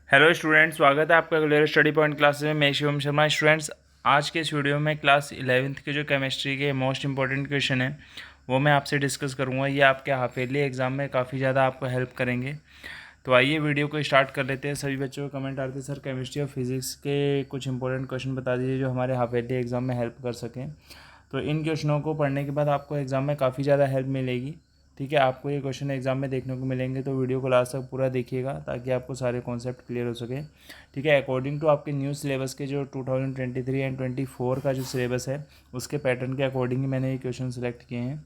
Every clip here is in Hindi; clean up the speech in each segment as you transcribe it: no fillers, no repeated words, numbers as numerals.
हेलो स्टूडेंट्स, स्वागत है आपका रेगुलर स्टडी पॉइंट क्लासेस में। मैं शिवम शर्मा। स्टूडेंट्स, आज के इस वीडियो में क्लास 11th के जो केमिस्ट्री के मोस्ट इंपॉर्टेंट क्वेश्चन है वो मैं आपसे डिस्कस करूंगा। ये आपके हाफ ईयरली एग्जाम में काफ़ी ज़्यादा आपको हेल्प करेंगे। तो आइए वीडियो को स्टार्ट कर लेते हैं। सभी बच्चों को कमेंट आते हैं, सर केमिस्ट्री और फिजिक्स के कुछ इंपॉर्टेंट क्वेश्चन बता दीजिए जो हमारे हाफ ईयरली एग्जाम में हेल्प कर सकें। तो इन क्वेश्चनों को पढ़ने के बाद आपको एग्ज़ाम में काफ़ी ज़्यादा हेल्प मिलेगी। ठीक है, आपको ये क्वेश्चन एग्जाम में देखने को मिलेंगे, तो वीडियो को लास्ट तक पूरा देखिएगा ताकि आपको सारे कॉन्सेप्ट क्लियर हो सके। ठीक है, अकॉर्डिंग टू आपके न्यू सिलेबस के जो 2023 एंड 24 का जो सिलेबस है उसके पैटर्न के अकॉर्डिंग ही मैंने ये क्वेश्चन सेलेक्ट किए हैं।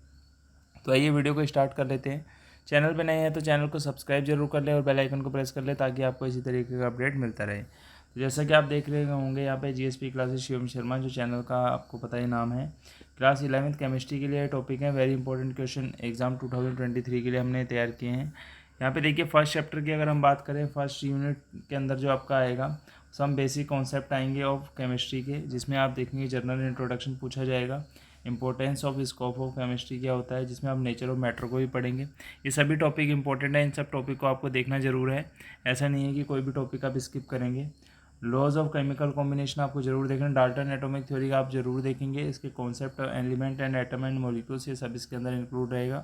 तो आइए वीडियो को स्टार्ट कर लेते हैं। चैनल पर नए हैं तो चैनल को सब्सक्राइब जरूर कर लें और बेल आइकन को प्रेस कर लें ताकि आपको इसी तरीके का अपडेट मिलता रहे। तो जैसा कि आप देख रहे होंगे यहाँ पे जीएसपी क्लासेस शिवम शर्मा, जो चैनल का आपको पता ही नाम है। क्लास 11th केमिस्ट्री के लिए टॉपिक है वेरी इंपॉर्टेंट क्वेश्चन एग्जाम 2023 के लिए हमने तैयार किए हैं। यहाँ पे देखिए फर्स्ट चैप्टर की अगर हम बात करें, फर्स्ट यूनिट के अंदर जो आपका आएगा सम बेसिक कॉन्सेप्ट आएंगे ऑफ केमिस्ट्री के, जिसमें आप देखेंगे जनरल इंट्रोडक्शन पूछा जाएगा। Importance of scope of chemistry क्या होता है, जिसमें आप नेचर ऑफ मैटर को भी पढ़ेंगे। ये सभी टॉपिक इंपॉर्टेंट है, इन सब टॉपिक को आपको देखना जरूर है। ऐसा नहीं है कि कोई भी टॉपिक आप स्किप करेंगे। लॉज ऑफ केमिकल कॉम्बिनेशन आपको जरूर देखना। डाल्टन एटॉमिक थ्योरी का आप जरूर देखेंगे। इसके concept element and atom and molecules ये सब इसके अंदर इंक्लूड रहेगा।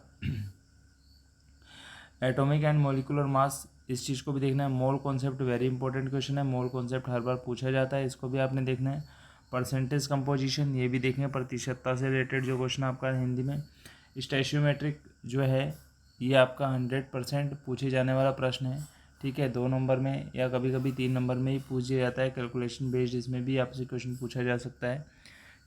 एटॉमिक एंड मॉलिक्यूलर मास, इस चीज़ को भी देखना है। Mole concept very important question है। मोल कॉन्सेप्ट हर बार पूछा जाता है, इसको भी आपने देखना है। परसेंटेज कंपोजिशन ये भी देखेंगे, प्रतिशतता से रिलेटेड जो क्वेश्चन आपका हिंदी में। स्टैच्यूमेट्रिक जो है ये आपका 100% पूछे जाने वाला प्रश्न है। ठीक है, 2 नंबर में या कभी कभी 3 नंबर में ही पूछा जाता है। कैलकुलेशन बेस्ड इसमें भी आपसे क्वेश्चन पूछा जा सकता है।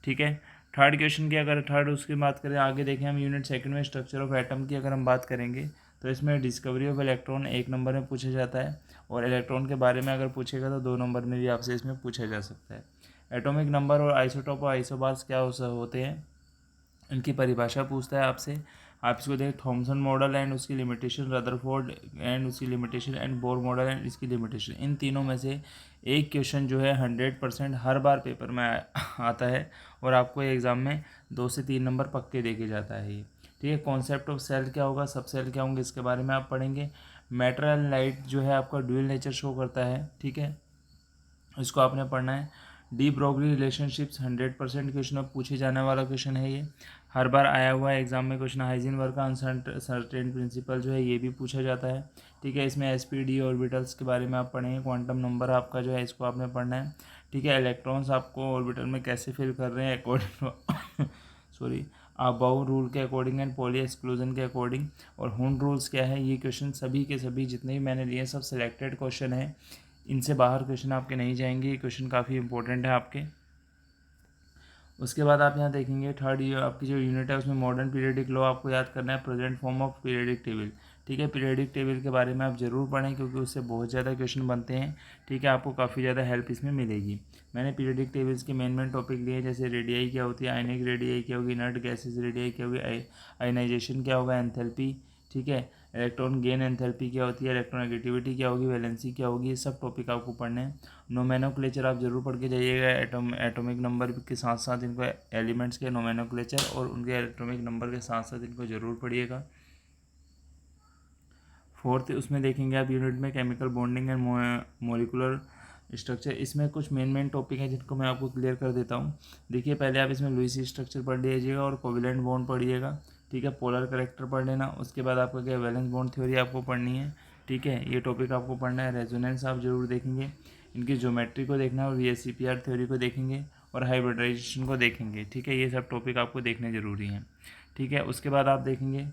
ठीक है, थर्ड क्वेश्चन की अगर थर्ड उसकी बात करें, आगे देखें हम यूनिट सेकंड में स्ट्रक्चर ऑफ एटम की अगर हम बात करेंगे तो इसमें डिस्कवरी ऑफ इलेक्ट्रॉन 1 नंबर में पूछा जाता है, और इलेक्ट्रॉन के बारे में अगर पूछेगा तो 2 नंबर में भी आपसे इसमें पूछा जा सकता है। एटॉमिक नंबर और आइसोटोप और आइसोबार्स क्या होते हैं, इनकी परिभाषा पूछता है आपसे। आप इसको देखें, थॉमसन मॉडल एंड उसकी लिमिटेशन, रदरफोर्ड एंड उसकी limitation, and Bohr model and इसकी लिमिटेशन। इन तीनों में से एक क्वेश्चन जो है 100% हर बार पेपर में आता है, और आपको एग्ज़ाम में 2 से 3 नंबर पक्के देके जाता है ये। ठीक है, कॉन्सेप्ट ऑफ सेल क्या होगा, सब सेल क्या होंगे, इसके बारे में आप पढ़ेंगे। मैटर एंड लाइट जो है आपका ड्यूअल नेचर शो करता है। ठीक है, इसको आपने पढ़ना है। डी ब्रोगली रिलेशनशिप्स 100% क्वेश्चन अब पूछे जाने वाला क्वेश्चन है ये, हर बार आया हुआ है एग्जाम में क्वेश्चन। हाइजेनबर्ग का अनसर्टेन प्रिंसिपल जो है ये भी पूछा जाता है। ठीक है, इसमें एसपीडी ऑर्बिटल्स के बारे में आप पढ़ेंगे। क्वांटम नंबर आपका जो है इसको आपने पढ़ना है। ठीक है, इलेक्ट्रॉन्स आपको ऑर्बिटल में कैसे फिल कर रहे हैं अकॉर्डिंग सॉरी अबाउ रूल के अकॉर्डिंग एंड पॉली एक्सक्लूजन के अकॉर्डिंग, और हुंड रूल्स क्या है। ये क्वेश्चन सभी के सभी जितने भी मैंने लिए सब सिलेक्टेड क्वेश्चन है, इनसे बाहर क्वेश्चन आपके नहीं जाएंगे। ये क्वेश्चन काफ़ी इंपॉर्टेंट है आपके। उसके बाद आप यहाँ देखेंगे थर्ड ईयर आपकी जो यूनिट है उसमें मॉडर्न पीरियडिक लॉ आपको याद करना है, present form of periodic table. ठीक है, पीरियडिक टेबल के बारे में आप जरूर पढ़ें क्योंकि उससे बहुत ज़्यादा क्वेश्चन बनते हैं। ठीक है, आपको काफ़ी ज़्यादा हेल्प इसमें मिलेगी। मैंने पीरियडिक टेबल्स के मेन टॉपिक लिए, जैसे रेडियाई क्या होती है, आयनिक रेडियाई क्या होगी, इनर्ट गैसेज रेडियाई क्या होगी, आयनाइजेशन क्या होगा, एंथैल्पी। ठीक है, इलेक्ट्रॉन गेन एंथैल्पी क्या होती है, इलेक्ट्रोनेगेटिविटी क्या होगी, वैलेंसी क्या होगी, ये सब टॉपिक आपको पढ़ने हैं। नोमेनोक्लेचर आप जरूर पढ़ के जाइएगा। एटॉमिक नंबर के साथ साथ इनको एलिमेंट्स के नोमेनोक्लेचर और उनके एटॉमिक नंबर के साथ साथ इनको जरूर पढ़िएगा। फोर्थ उसमें देखेंगे आप यूनिट में chemical bonding and molecular structure. इसमें कुछ मेन टॉपिक हैं जिनको मैं आपको क्लियर कर देता हूँ। देखिए, पहले आप इसमें लुईस स्ट्रक्चर पढ़ लीजिएगा और कोविलेंट बॉन्ड पढ़िएगा। ठीक है, पोलर करेक्टर पढ़ लेना। उसके बाद आपका क्या वैलेंस बॉन्ड थ्योरी आपको पढ़नी है। ठीक है, ये टॉपिक आपको पढ़ना है। रेजोनेंस आप जरूर देखेंगे, इनकी ज्योमेट्री को देखना है, और VSEPR थ्योरी को देखेंगे, और हाइब्रिडाइजेशन को देखेंगे। ठीक है, ये सब टॉपिक आपको देखने ज़रूरी हैं। ठीक है, उसके बाद आप देखेंगे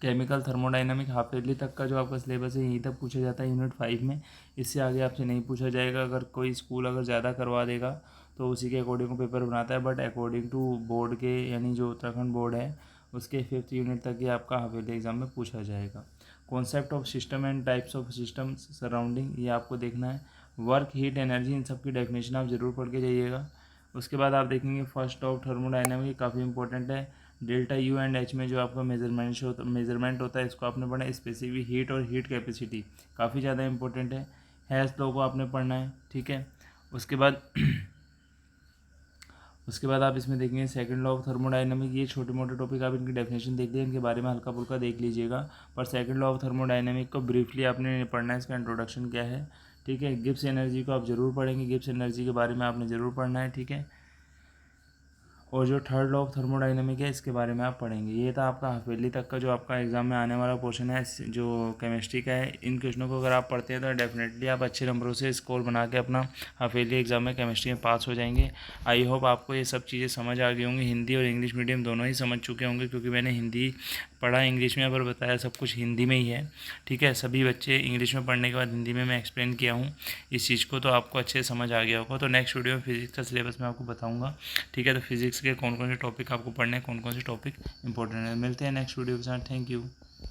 केमिकल थर्मोडाइनमिक हाफ ईयरली तक का जो आपका सिलेबस है यहीं तक पूछा जाता है यूनिट 5 में। इससे आगे आपसे नहीं पूछा जाएगा। अगर कोई स्कूल अगर ज़्यादा करवा देगा तो उसी के अकॉर्डिंग पेपर बनाता है, बट अकॉर्डिंग टू बोर्ड के, यानी जो उत्तराखंड बोर्ड है उसके 5th यूनिट तक ही आपका हाफ ईयरली एग्जाम में पूछा जाएगा। Concept of system and types of system surrounding ये आपको देखना है। वर्क, हीट, एनर्जी, इन सब की डेफिनेशन आप जरूर पढ़ के जाइएगा। उसके बाद आप देखेंगे फर्स्ट ऑफ थर्मोडाइनमिक, काफ़ी इंपॉर्टेंट है। डेल्टा यू एंड एच में जो आपका मेजरमेंट होता है इसको आपने पढ़ना है। स्पेसिफिक हीट और हीट कैपेसिटी काफ़ी ज़्यादा इंपॉर्टेंट है। हेल्थ लॉ को आपने पढ़ना है। ठीक है, उसके बाद उसके बाद आप इसमें देखेंगे सेकंड लॉ ऑफ थर्मोडायनामिक, ये छोटे मोटे टॉपिक आप इनकी डेफिनेशन देख लीजिए, इनके बारे में हल्का फुल्का देख लीजिएगा। पर सेकंड लॉ ऑफ थर्मोडायनामिक को ब्रीफली आपने पढ़ना है, इसका इंट्रोडक्शन क्या है, ठीक है। गिब्स एनर्जी को आप ज़रूर पढ़ेंगे, गिब्स एनर्जी के बारे में आपने ज़रूर पढ़ना है, ठीक है। और जो थर्ड लॉ ऑफ थर्मोडायनामिक है इसके बारे में आप पढ़ेंगे। ये था आपका हाफिली तक का जो आपका एग्ज़ाम में आने वाला पोर्शन है जो केमिस्ट्री का है। इन क्वेश्चनों को अगर आप पढ़ते हैं तो डेफिनेटली आप अच्छे नंबरों से स्कोर बना के अपना हाफिली एग्ज़ाम में केमिस्ट्री में पास हो जाएंगे। आई होप आपको ये सब चीज़ें समझ आ गई होंगी। हिंदी और इंग्लिश मीडियम दोनों ही समझ चुके होंगे, क्योंकि मैंने हिंदी पढ़ा इंग्लिश में, पर बताया सब कुछ हिंदी में ही है, ठीक है। सभी बच्चे इंग्लिश में पढ़ने के बाद हिंदी में मैं एक्सप्लेन किया हूँ इस चीज़ को, तो आपको अच्छे से समझ आ गया होगा। तो नेक्स्ट वीडियो में फिजिक्स का सिलेबस मैं आपको बताऊँगा, ठीक है। तो फिजिक्स के कौन कौन से टॉपिक आपको पढ़ने हैं, कौन कौन से टॉपिक इंपॉर्टेंट है। मिलते हैं नेक्स्ट वीडियो के साथ। Thank you.